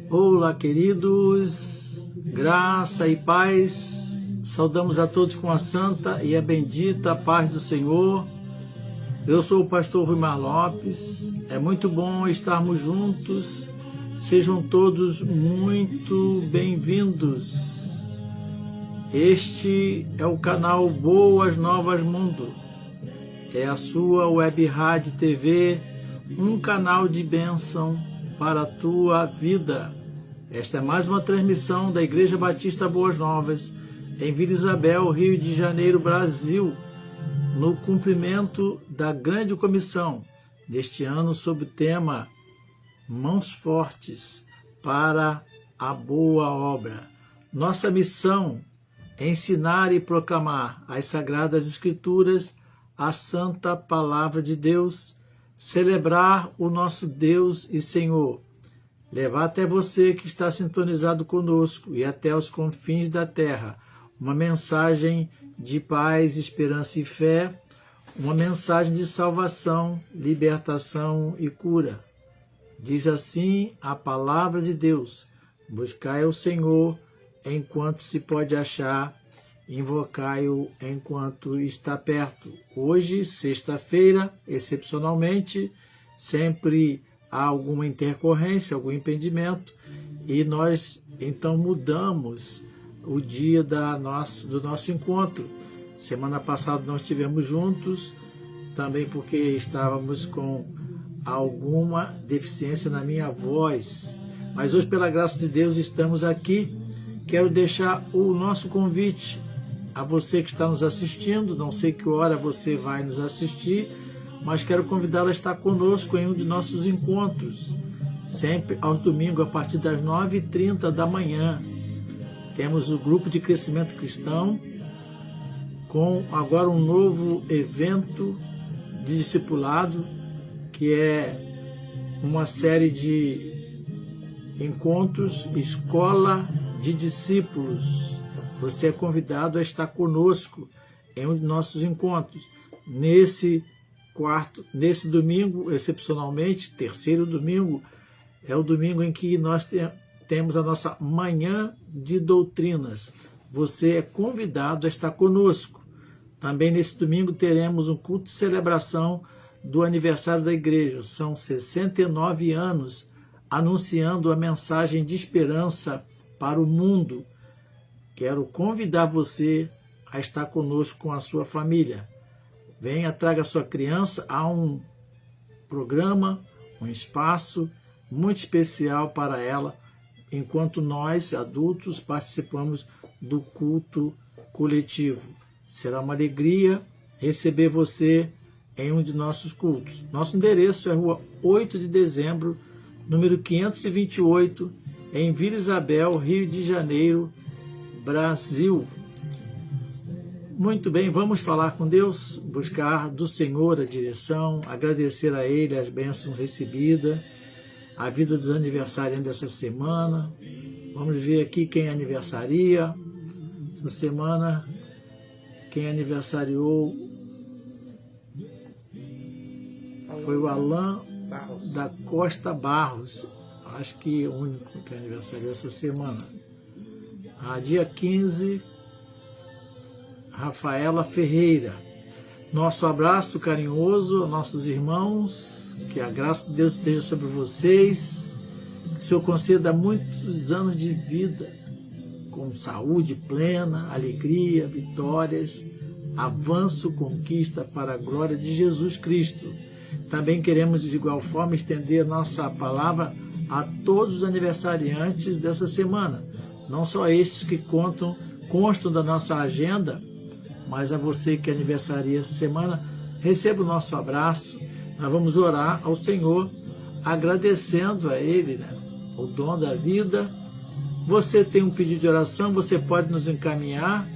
Olá, queridos, graça e paz, saudamos a todos com a santa e a bendita paz do Senhor. Eu sou o pastor Ruimar Lopes, é muito bom estarmos juntos, sejam todos muito bem-vindos. Este é o canal Boas Novas Mundo, é a sua web rádio TV, um canal de bênção para a tua vida. Esta é mais uma transmissão da Igreja Batista Boas Novas, em Vila Isabel, Rio de Janeiro, Brasil, no cumprimento da grande comissão deste ano sob o tema Mãos Fortes para a Boa Obra. Nossa missão é ensinar e proclamar as Sagradas Escrituras, a Santa Palavra de Deus, celebrar o nosso Deus e Senhor, levar até você que está sintonizado conosco e até os confins da terra uma mensagem de paz, esperança e fé, uma mensagem de salvação, libertação e cura. Diz assim a palavra de Deus: buscai o Senhor enquanto se pode achar, invocai-o enquanto está perto. Hoje, sexta-feira, excepcionalmente, sempre há alguma intercorrência, algum impedimento, e nós então mudamos o dia do nosso encontro. Semana passada nós estivemos juntos, também porque estávamos com alguma deficiência na minha voz, mas hoje, pela graça de Deus, estamos aqui. Quero deixar o nosso convite a você que está nos assistindo, não sei que hora você vai nos assistir, mas quero convidá-lo a estar conosco em um de nossos encontros, sempre aos domingos, a partir das 9h30 da manhã. Temos o grupo de crescimento cristão, com agora um novo evento de discipulado, que é uma série de encontros, Escola de Discípulos. Você é convidado a estar conosco em um de nossos encontros. Nesse domingo, excepcionalmente, terceiro domingo, é o domingo em que nós temos a nossa manhã de doutrinas. Você é convidado a estar conosco. Também nesse domingo teremos um culto de celebração do aniversário da igreja. São 69 anos anunciando a mensagem de esperança para o mundo. Quero convidar você a estar conosco com a sua família. Venha, traga a sua criança. Há um programa, um espaço muito especial para ela, enquanto nós, adultos, participamos do culto coletivo. Será uma alegria receber você em um de nossos cultos. Nosso endereço é Rua 8 de Dezembro, número 528, em Vila Isabel, Rio de Janeiro, Brasil. Muito bem, vamos falar com Deus, buscar do Senhor a direção, agradecer a Ele as bênçãos recebidas, a vida dos aniversariantes dessa semana. Vamos ver aqui quem aniversaria. Essa semana, quem aniversariou foi o Alain da Costa Barros. Acho que é o único que aniversariou essa semana. Dia 15, Rafaela Ferreira. Nosso abraço carinhoso a nossos irmãos, que a graça de Deus esteja sobre vocês, que o Senhor conceda muitos anos de vida, com saúde plena, alegria, vitórias, avanço, conquista para a glória de Jesus Cristo. Também queremos, de igual forma, estender nossa palavra a todos os aniversariantes dessa semana, não só estes que constam da nossa agenda, mas a você que aniversaria essa semana, receba o nosso abraço. Nós vamos orar ao Senhor, agradecendo a Ele, o dom da vida. Você tem um pedido de oração, você pode nos encaminhar.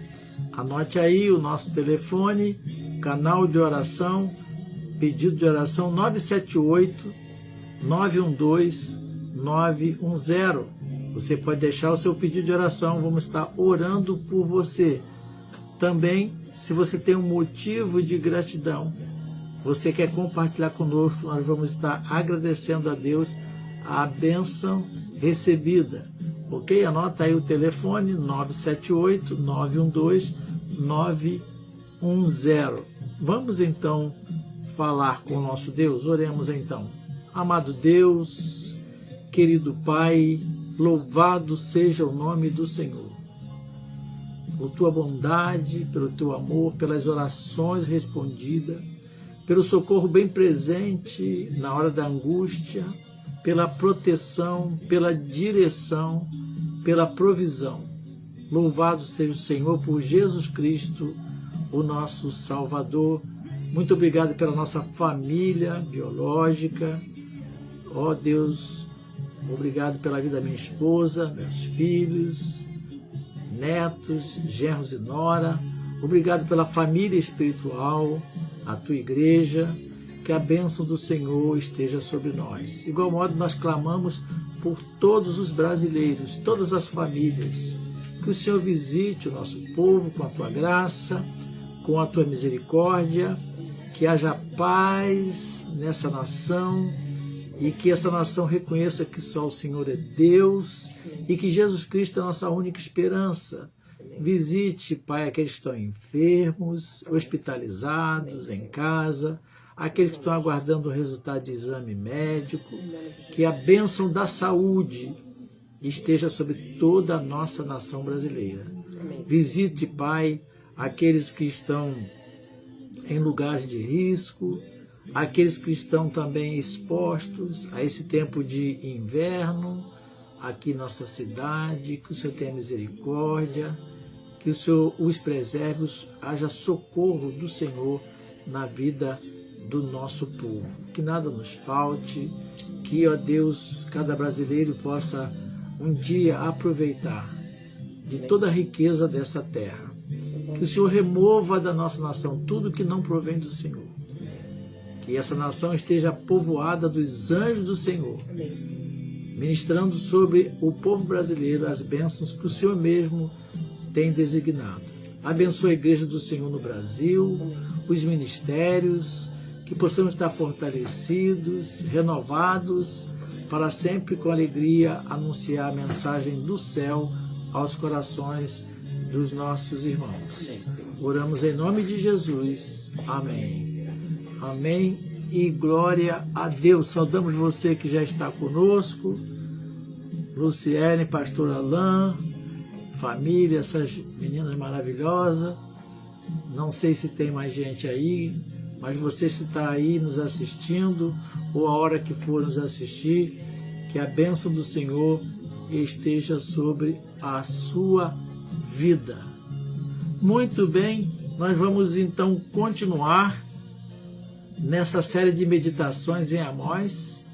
Anote aí o nosso telefone, canal de oração, pedido de oração 978-912-910. Você pode deixar o seu pedido de oração, vamos estar orando por você. Também, se você tem um motivo de gratidão, você quer compartilhar conosco, nós vamos estar agradecendo a Deus a bênção recebida. Ok? Anota aí o telefone 978-912-910. Vamos então falar com o nosso Deus? Oremos então. Amado Deus, querido Pai, louvado seja o nome do Senhor. Por tua bondade, pelo teu amor, pelas orações respondidas, pelo socorro bem presente na hora da angústia, pela proteção, pela direção, pela provisão. Louvado seja o Senhor por Jesus Cristo, o nosso Salvador. Muito obrigado pela nossa família biológica. Ó Deus, obrigado pela vida da minha esposa, meus filhos, netos, genros e nora. Obrigado pela família espiritual, a tua igreja. Que a bênção do Senhor esteja sobre nós. De igual modo, nós clamamos por todos os brasileiros, todas as famílias. Que o Senhor visite o nosso povo com a tua graça, com a tua misericórdia. Que haja paz nessa nação e que essa nação reconheça que só o Senhor é Deus e que Jesus Cristo é a nossa única esperança. Visite, Pai, aqueles que estão enfermos, hospitalizados, em casa, aqueles que estão aguardando o resultado de exame médico, que a bênção da saúde esteja sobre toda a nossa nação brasileira. Visite, Pai, aqueles que estão em lugares de risco, aqueles que estão também expostos a esse tempo de inverno, aqui em nossa cidade, que o Senhor tenha misericórdia, que o Senhor os preserve, haja socorro do Senhor na vida do nosso povo, que nada nos falte, que, ó Deus, cada brasileiro possa um dia aproveitar de toda a riqueza dessa terra. Que o Senhor remova da nossa nação tudo que não provém do Senhor. Que essa nação esteja povoada dos anjos do Senhor, ministrando sobre o povo brasileiro as bênçãos que o Senhor mesmo tem designado. Abençoa a igreja do Senhor no Brasil, os ministérios, que possamos estar fortalecidos, renovados, para sempre com alegria anunciar a mensagem do céu aos corações dos nossos irmãos. Oramos em nome de Jesus. Amém. Amém e glória a Deus. Saudamos você que já está conosco, Luciene, pastor Alain, família, essas meninas maravilhosas. Não sei se tem mais gente aí, mas você que está aí nos assistindo, ou a hora que for nos assistir, que a bênção do Senhor esteja sobre a sua vida. Muito bem, nós vamos então continuar nessa série de meditações em Amós,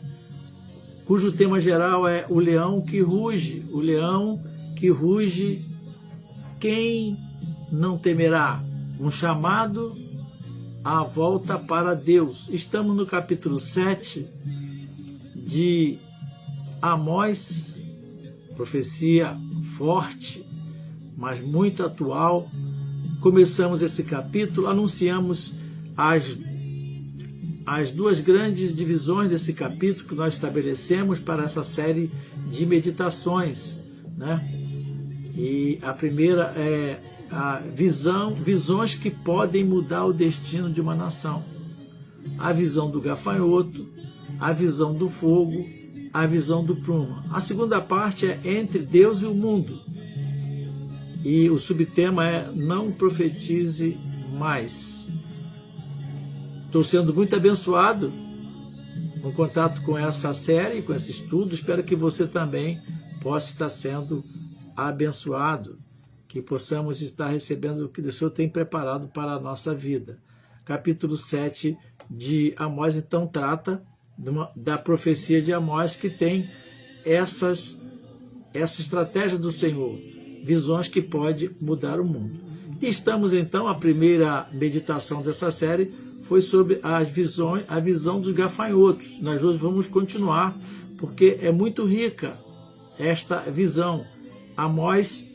cujo tema geral é o leão que ruge. O leão que ruge, quem não temerá? Um chamado à volta para Deus. Estamos no capítulo 7 de Amós, profecia forte, mas muito atual. Começamos esse capítulo, anunciamos as duas grandes divisões desse capítulo que nós estabelecemos para essa série de meditações, né? E a primeira é a visões que podem mudar o destino de uma nação. A visão do gafanhoto, a visão do fogo, a visão do prumo. A segunda parte é entre Deus e o mundo. E o subtema é não profetize mais. Estou sendo muito abençoado no contato com essa série, com esse estudo. Espero que você também possa estar sendo abençoado, que possamos estar recebendo o que o Senhor tem preparado para a nossa vida. Capítulo 7 de Amós, então, trata da profecia de Amós, que tem essa estratégia do Senhor, visões que podem mudar o mundo. E estamos, então, a primeira meditação dessa série foi sobre a visão dos gafanhotos. Nós hoje vamos continuar, porque é muito rica esta visão. Amós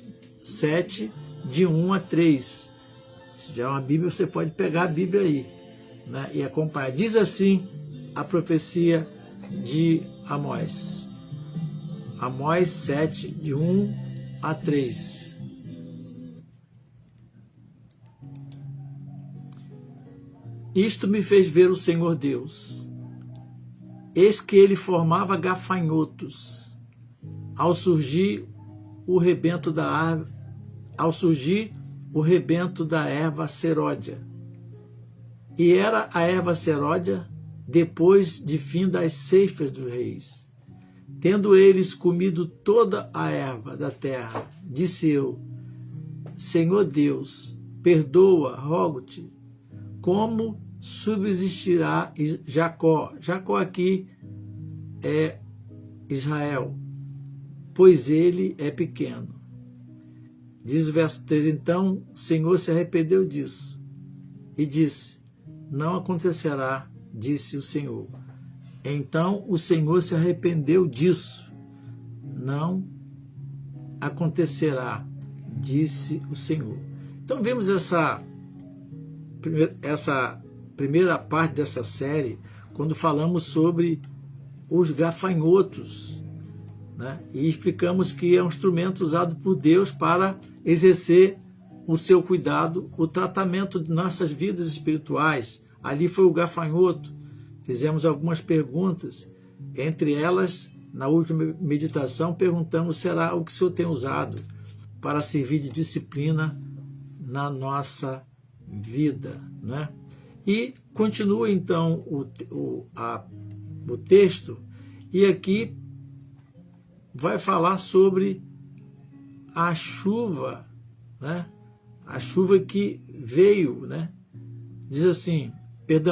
7, de 1 a 3. Se já é uma Bíblia, você pode pegar a Bíblia aí, né, e acompanhar. Diz assim a profecia de Amós. Amós 7, de 1 a 3. Isto me fez ver o Senhor Deus. Eis que ele formava gafanhotos, ao surgir o rebento da árvore, ao surgir o rebento da erva seródia. E era a erva seródia depois de fim das ceifas dos reis. Tendo eles comido toda a erva da terra, disse eu: Senhor Deus, perdoa, rogo-te, como subsistirá Jacó? Jacó aqui é Israel, pois ele é pequeno. Diz o verso 3, então o Senhor se arrependeu disso e disse: não acontecerá, disse o Senhor. Então o Senhor se arrependeu disso. Não acontecerá, disse o Senhor. Então vemos essa primeira parte dessa série, quando falamos sobre os gafanhotos, né? E explicamos que é um instrumento usado por Deus para exercer o seu cuidado, o tratamento de nossas vidas espirituais. Ali foi o gafanhoto. Fizemos algumas perguntas, entre elas, na última meditação, perguntamos: será o que o Senhor tem usado para servir de disciplina na nossa vida, né? E continua então o texto, e aqui vai falar sobre a chuva, né? A chuva que veio, né? Diz assim,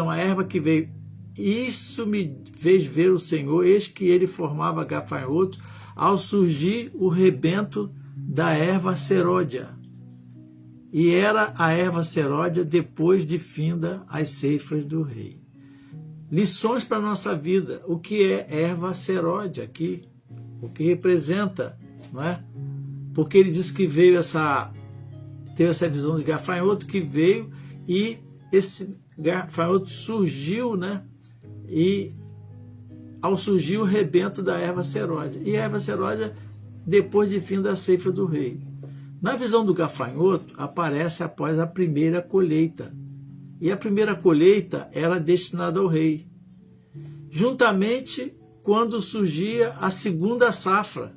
a erva que veio. Isso me fez ver o Senhor, eis que ele formava gafanhotos ao surgir o rebento da erva seródia. E era a erva seródia depois de finda as ceifas do rei. Lições para a nossa vida. O que é erva seródia aqui? O que representa, não é? Porque ele disse que teve essa visão de gafanhoto que veio e esse gafanhoto surgiu, né? E ao surgir o rebento da erva seródia. E a erva seródia depois de fim da ceifa do rei. Na visão do gafanhoto, aparece após a primeira colheita. E a primeira colheita era destinada ao rei. Juntamente quando surgia a segunda safra,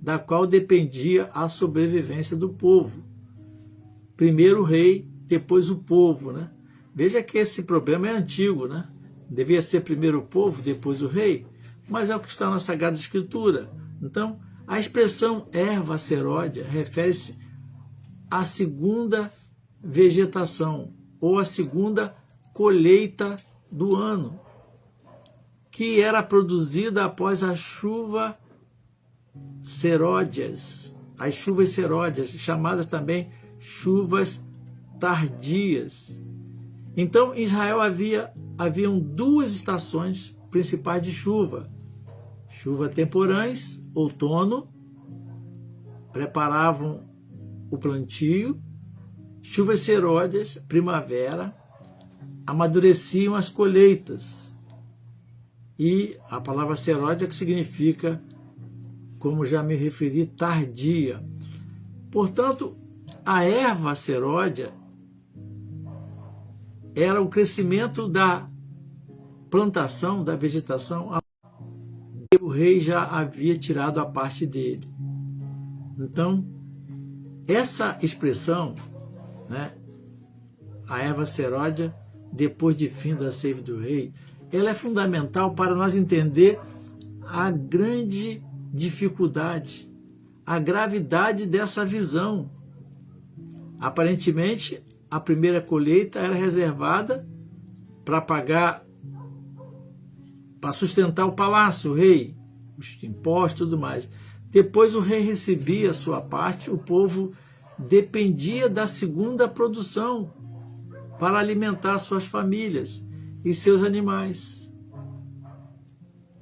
da qual dependia a sobrevivência do povo. Primeiro o rei, depois o povo, né? Veja que esse problema é antigo, né? Devia ser primeiro o povo, depois o rei, mas é o que está na Sagrada Escritura. Então, a expressão erva seródia refere-se à segunda vegetação, ou à segunda colheita do ano, que era produzida após a chuva seródias, as chuvas seródias, chamadas também chuvas tardias. Então, em Israel haviam duas estações principais de chuva. Chuva temporães, outono, preparavam o plantio. Chuvas seródias, primavera, amadureciam as colheitas. E a palavra seródia, que significa, como já me referi, tardia. Portanto, a erva seródia era o crescimento da plantação, da vegetação, que o rei já havia tirado a parte dele. Então, essa expressão, né, a erva seródia, depois de fim da ceifa do rei, ela é fundamental para nós entender a grande dificuldade, a gravidade dessa visão. Aparentemente, a primeira colheita era reservada para pagar, para sustentar o palácio, o rei, os impostos e tudo mais. Depois o rei recebia a sua parte, o povo dependia da segunda produção para alimentar suas famílias e seus animais.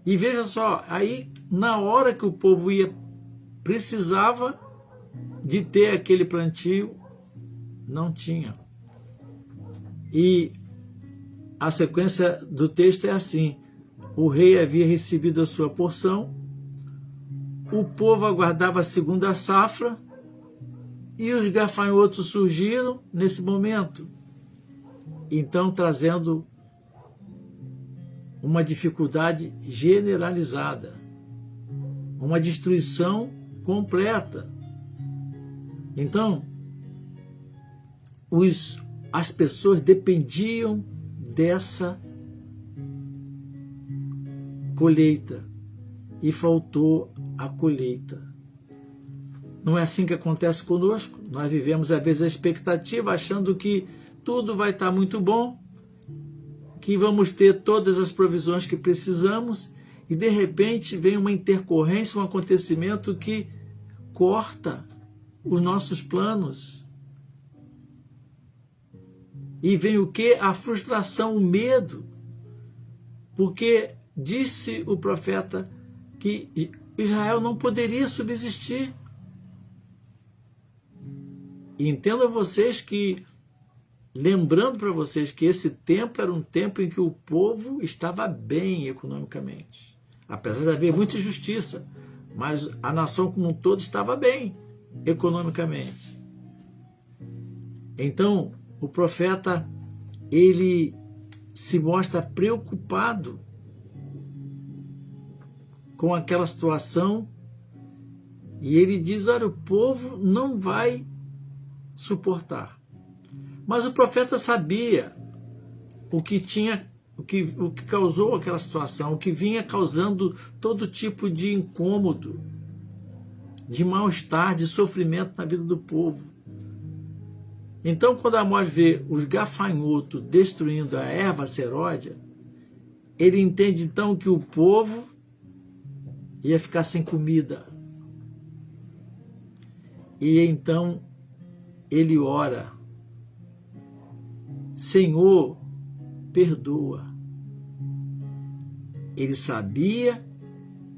E veja só, aí na hora que o povo precisava de ter aquele plantio, não tinha. E a sequência do texto é assim: o rei havia recebido a sua porção, o povo aguardava a segunda safra e os gafanhotos surgiram nesse momento, então trazendo uma dificuldade generalizada, uma destruição completa. Então, as pessoas dependiam dessa colheita e faltou a colheita. Não é assim que acontece conosco? Nós vivemos às vezes a expectativa, achando que tudo vai estar muito bom, que vamos ter todas as provisões que precisamos, e de repente vem uma intercorrência, um acontecimento que corta os nossos planos. E vem o quê? A frustração, o medo. Porque disse o profeta que Israel não poderia subsistir. E entendam vocês que, lembrando para vocês que esse tempo era um tempo em que o povo estava bem economicamente. Apesar de haver muita injustiça, mas a nação como um todo estava bem economicamente. Então, o profeta, ele se mostra preocupado com aquela situação e ele diz, olha, o povo não vai suportar. Mas o profeta sabia o que causou aquela situação, o que vinha causando todo tipo de incômodo, de mal-estar, de sofrimento na vida do povo. Então, quando Amós vê os gafanhotos destruindo a erva seródia, ele entende então que o povo ia ficar sem comida. E então ele ora, Senhor, perdoa. Ele sabia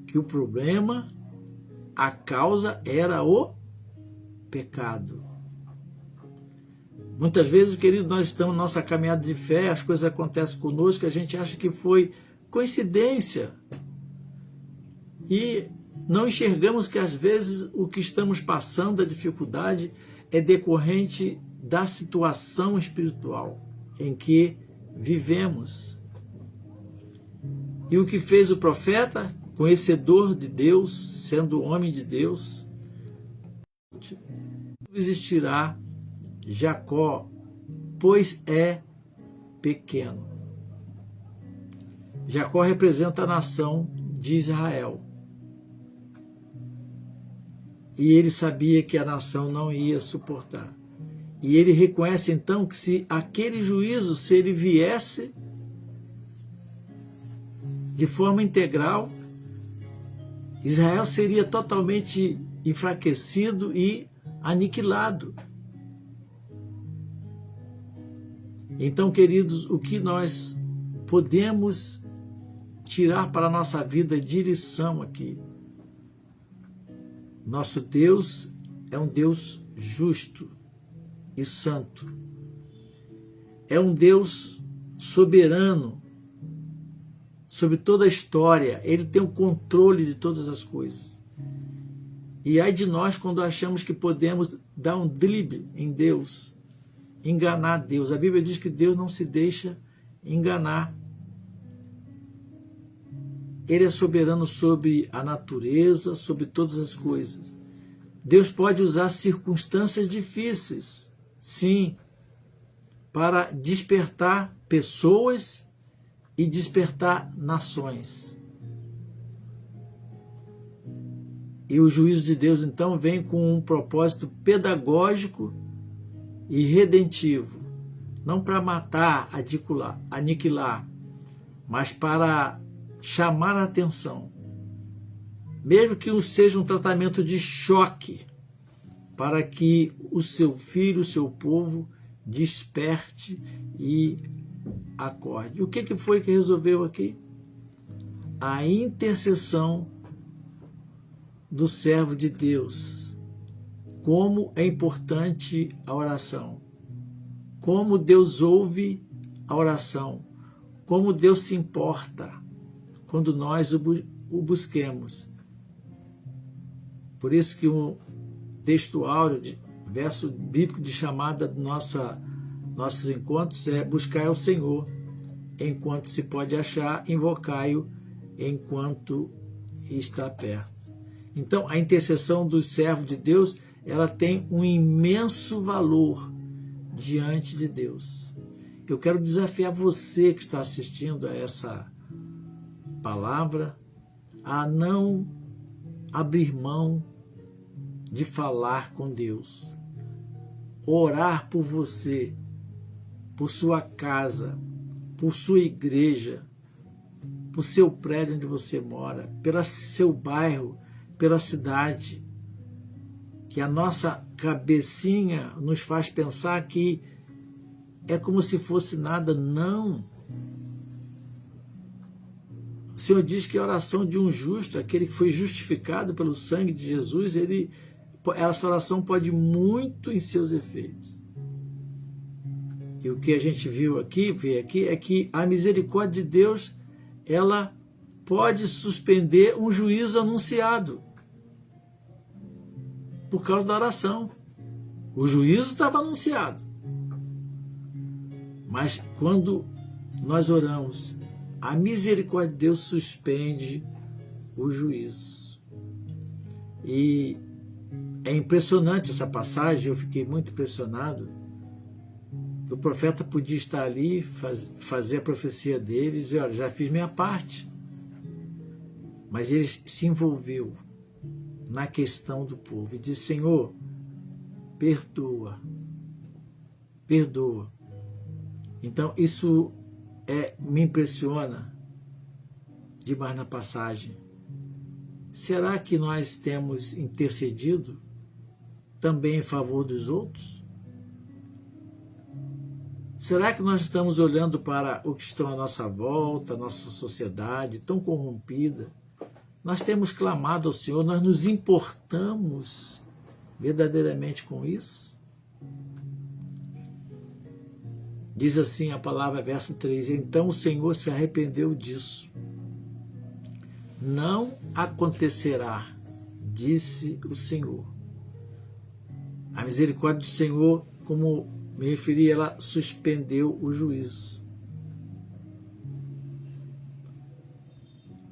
que o problema, a causa era o pecado. Muitas vezes, querido, nós estamos na nossa caminhada de fé, as coisas acontecem conosco, a gente acha que foi coincidência. E não enxergamos que às vezes o que estamos passando, a dificuldade, é decorrente da situação espiritual em que vivemos. E o que fez o profeta, conhecedor de Deus, sendo homem de Deus, existirá Jacó, pois é pequeno. Jacó representa a nação de Israel. E ele sabia que a nação não ia suportar. E ele reconhece então que se aquele juízo, se ele viesse de forma integral, Israel seria totalmente enfraquecido e aniquilado. Então, queridos, o que nós podemos tirar para a nossa vida de lição aqui? Nosso Deus é um Deus justo e santo. É um Deus soberano sobre toda a história. Ele tem o controle de todas as coisas. E ai de nós quando achamos que podemos dar um drible em Deus, enganar Deus. A Bíblia diz que Deus não se deixa enganar. Ele é soberano sobre a natureza, sobre todas as coisas. Deus pode usar circunstâncias difíceis, sim, para despertar pessoas e despertar nações. E o juízo de Deus, então, vem com um propósito pedagógico e redentivo, não para matar, aniquilar, mas para chamar a atenção, mesmo que seja um tratamento de choque, para que o seu filho, o seu povo, desperte e acorde. O que foi que resolveu aqui? A intercessão do servo de Deus. Como é importante a oração. Como Deus ouve a oração. Como Deus se importa quando nós o busquemos. Por isso que o texto áureo, verso bíblico de chamada de nossos encontros é: buscai ao Senhor enquanto se pode achar, invocai-o enquanto está perto. Então, a intercessão dos servos de Deus, ela tem um imenso valor diante de Deus. Eu quero desafiar você que está assistindo a essa palavra a não abrir mão de falar com Deus, orar por você, por sua casa, por sua igreja, por seu prédio onde você mora, pelo seu bairro, pela cidade. Que a nossa cabecinha nos faz pensar que é como se fosse nada. Não. O Senhor diz que a oração de um justo, aquele que foi justificado pelo sangue de Jesus, essa oração pode ir muito em seus efeitos. E o que a gente vê aqui, é que a misericórdia de Deus, ela pode suspender um juízo anunciado por causa da oração. O juízo estava anunciado. Mas quando nós oramos, a misericórdia de Deus suspende o juízo. E é impressionante essa passagem, eu fiquei muito impressionado. O profeta podia estar ali, fazer a profecia dele e dizer: olha, já fiz minha parte. Mas ele se envolveu na questão do povo e disse: Senhor, perdoa, perdoa. Então isso me impressiona demais na passagem. Será que nós temos intercedido também em favor dos outros? Será que nós estamos olhando para o que estão à nossa volta, a nossa sociedade tão corrompida? Nós temos clamado ao Senhor, nós nos importamos verdadeiramente com isso? Diz assim a palavra, verso 3, então o Senhor se arrependeu disso. Não acontecerá, disse o Senhor. A misericórdia do Senhor, como me referi, ela suspendeu o juízo.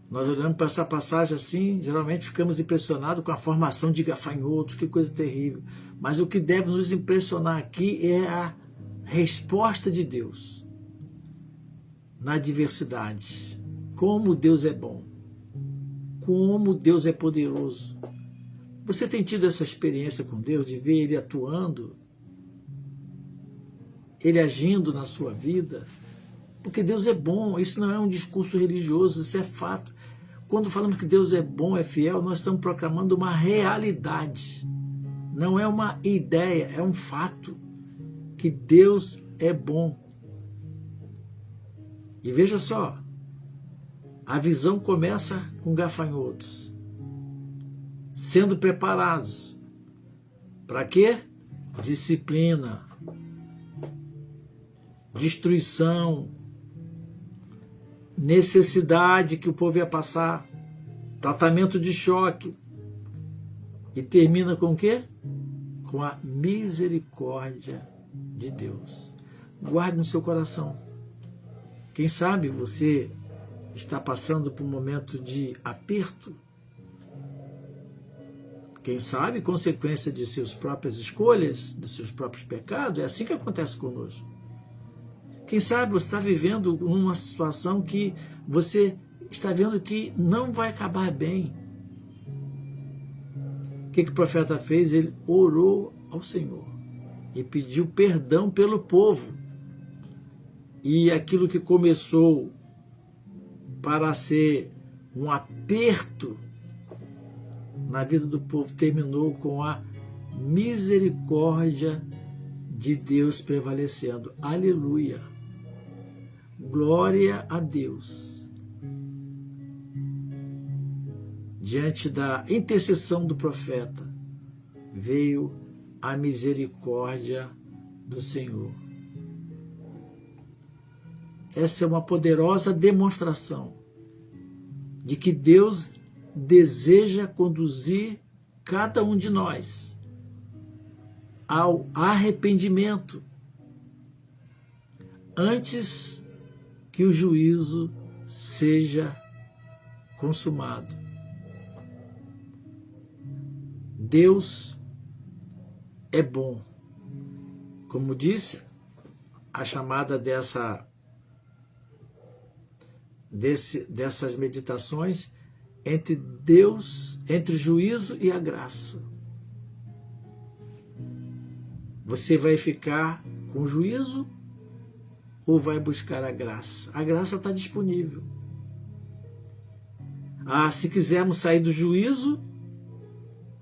Nós olhamos para essa passagem assim, geralmente ficamos impressionados com a formação de gafanhotos, que coisa terrível. Mas o que deve nos impressionar aqui é a resposta de Deus na adversidade. Como Deus é bom, como Deus é poderoso. Você tem tido essa experiência com Deus, de ver Ele atuando, Ele agindo na sua vida? Porque Deus é bom, isso não é um discurso religioso, isso é fato. Quando falamos que Deus é bom, é fiel, nós estamos proclamando uma realidade. Não é uma ideia, é um fato. Que Deus é bom. E veja só, a visão começa com gafanhotos, sendo preparados. Para quê? Disciplina, destruição, necessidade que o povo ia passar, tratamento de choque. E termina com o quê? Com a misericórdia de Deus. Guarde no seu coração. Quem sabe você está passando por um momento de aperto. Quem sabe consequência de suas próprias escolhas, de seus próprios pecados. É assim que acontece conosco. Quem sabe você está vivendo uma situação que você está vendo que não vai acabar bem. O que o profeta fez? Ele orou ao Senhor e pediu perdão pelo povo. E aquilo que começou para ser um aperto na vida do povo terminou com a misericórdia de Deus prevalecendo. Aleluia! Glória a Deus! Diante da intercessão do profeta, veio a misericórdia do Senhor. Essa é uma poderosa demonstração de que Deus deseja conduzir cada um de nós ao arrependimento antes que o juízo seja consumado. Deus é bom. Como disse, a chamada dessas meditações entre Deus, entre o juízo e a graça. Você vai ficar com o juízo ou vai buscar a graça? A graça está disponível. Se quisermos sair do juízo,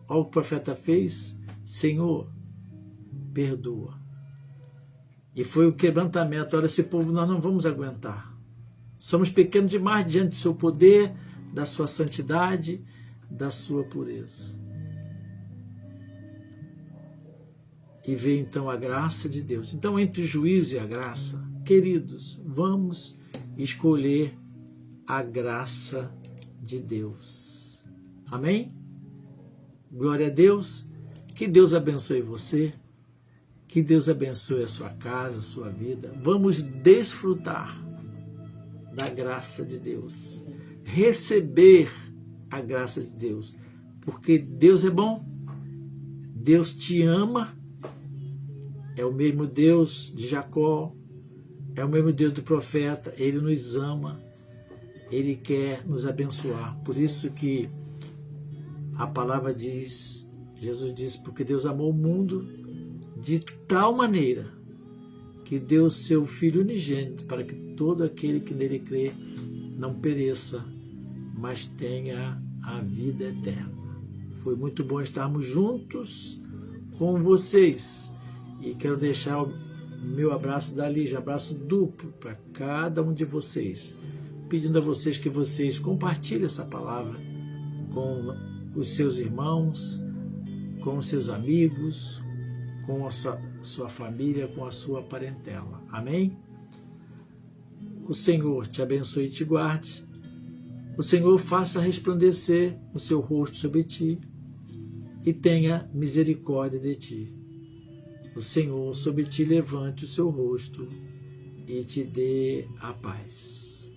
olha o que o profeta fez: Senhor, perdoa. E foi o quebrantamento. Olha, esse povo nós não vamos aguentar. Somos pequenos demais diante do seu poder, da sua santidade, da sua pureza. E vê então a graça de Deus. Então, entre o juízo e a graça, queridos, vamos escolher a graça de Deus. Amém? Glória a Deus. Que Deus abençoe você. Que Deus abençoe a sua casa, a sua vida. Vamos desfrutar da graça de Deus. Receber a graça de Deus. Porque Deus é bom. Deus te ama. É o mesmo Deus de Jacó. É o mesmo Deus do profeta. Ele nos ama. Ele quer nos abençoar. Por isso que a palavra diz, Jesus disse, porque Deus amou o mundo de tal maneira que deu seu Filho unigênito para que todo aquele que nele crê não pereça, mas tenha a vida eterna. Foi muito bom estarmos juntos com vocês e quero deixar o meu abraço da Lígia, abraço duplo para cada um de vocês, pedindo a vocês que vocês compartilhem essa palavra com os seus irmãos, com os seus amigos, com a sua família, com a sua parentela. Amém? O Senhor te abençoe e te guarde. O Senhor faça resplandecer o seu rosto sobre ti e tenha misericórdia de ti. O Senhor sobre ti levante o seu rosto e te dê a paz.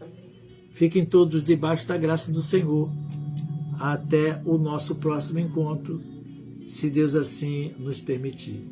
Fiquem todos debaixo da graça do Senhor. Até o nosso próximo encontro, se Deus assim nos permitir.